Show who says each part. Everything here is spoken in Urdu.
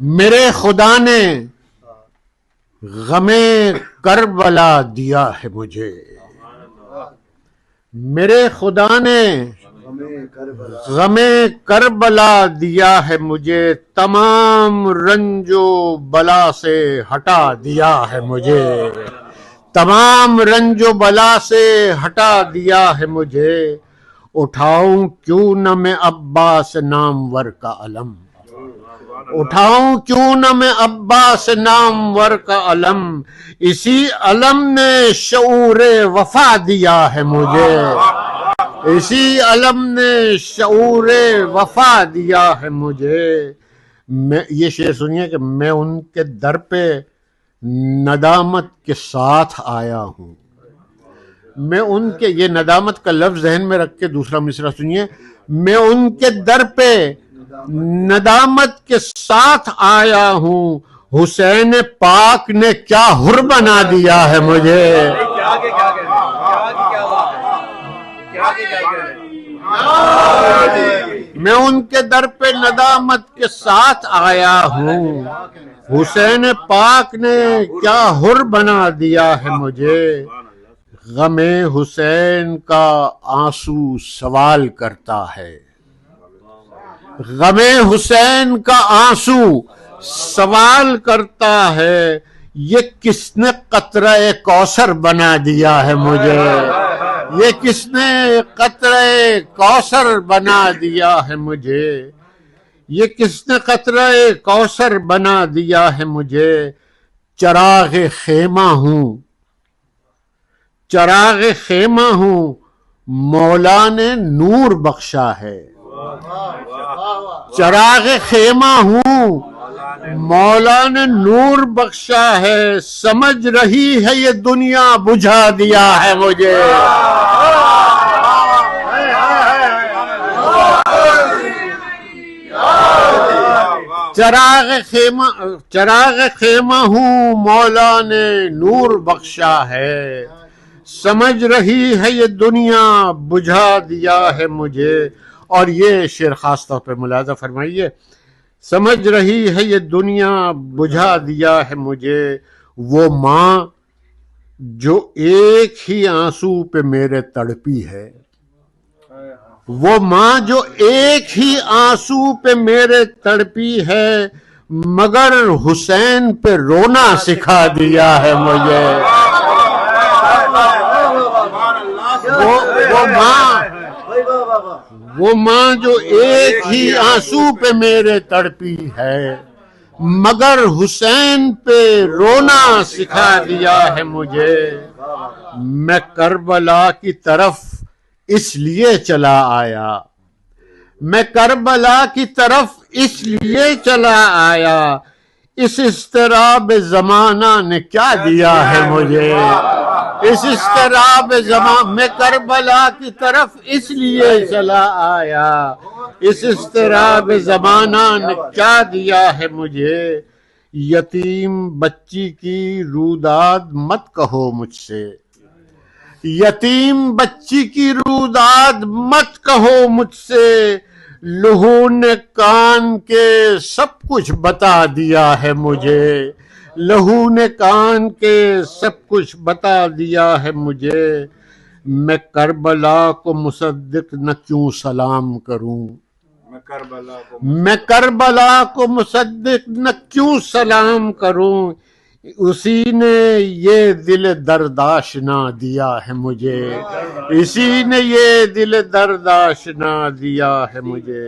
Speaker 1: میرے خدا نے غم کربلا دیا ہے مجھے، میرے خدا نے غم کربلا دیا ہے مجھے، تمام رنج و بلا سے ہٹا دیا ہے مجھے، تمام رنج و بلا سے ہٹا دیا ہے مجھے۔ اٹھاؤں کیوں نہ میں عباس نامور کا علم، اٹھاؤں کیوں نہ میں عباس نامور کا علم، اسی علم نے شعور وفا دیا ہے مجھے، اسی علم نے شعور وفا دیا ہے مجھے۔ یہ شعر سنیے کہ میں ان کے در پہ ندامت کے ساتھ آیا ہوں، میں ان کے، یہ ندامت کا لفظ ذہن میں رکھ کے دوسرا مصرع سنیے، میں ان کے در پہ ندامت کے ساتھ آیا ہوں، حسین پاک نے کیا حر بنا دیا ہے مجھے۔ میں ان کے در پہ ندامت کے ساتھ آیا ہوں، حسین پاک نے کیا حر بنا دیا ہے مجھے۔ غم حسین کا آنسو سوال کرتا ہے، غم حسین کا آنسو سوال کرتا ہے، یہ کس نے قطرہ کوثر بنا دیا ہے مجھے، یہ کس نے قطرہ کوثر بنا دیا ہے مجھے، یہ کس نے قطرہ کوثر بنا دیا ہے مجھے۔ چراغ خیمہ ہوں، چراغ خیمہ ہوں، مولا نے نور بخشا ہے، چراغ خیمہ ہوں، مولا نے نور بخشا ہے، سمجھ رہی ہے یہ دنیا بجھا دیا ہے مجھے۔ چراغ خیمہ ہوں، مولا نے نور بخشا ہے، سمجھ رہی ہے یہ دنیا بجھا دیا ہے مجھے۔ اور یہ شعر خاص طور پہ ملاحظہ فرمائیے، سمجھ رہی ہے یہ دنیا بجھا دیا ہے مجھے، وہ ماں جو ایک ہی آنسو پہ میرے تڑپی ہے، وہ ماں جو ایک ہی آنسو پہ میرے تڑپی ہے، مگر حسین پہ رونا سکھا دیا ہے مجھے۔ وہ ماں جو ایک ہی آنسو پہ میرے تڑپی ہے، مگر حسین پہ رونا سکھا دیا ہے مجھے۔ میں کربلا کی طرف اس لیے چلا آیا، میں کربلا کی طرف اس لیے چلا آیا، اس اضطراب زمانہ نے کیا دیا ہے مجھے، اس اضطراب زمانہ، میں کربلا کی طرف اس لیے چلا آیا، اس اضطراب زمانہ نے کیا دیا ہے مجھے۔ یتیم بچی کی روداد مت کہو مجھ سے، یتیم بچی کی روداد مت کہو مجھ سے، لہو نے کان کے سب کچھ بتا دیا ہے مجھے، لہو نے کان کے سب کچھ بتا دیا ہے مجھے۔ میں کربلا کو مصدق نہ کیوں سلام کروں، میں کربلا کو مصدق نہ کیوں سلام کروں، اسی نے یہ دل درداشنا دیا ہے مجھے، اسی نے یہ دل درداشنا دیا ہے مجھے۔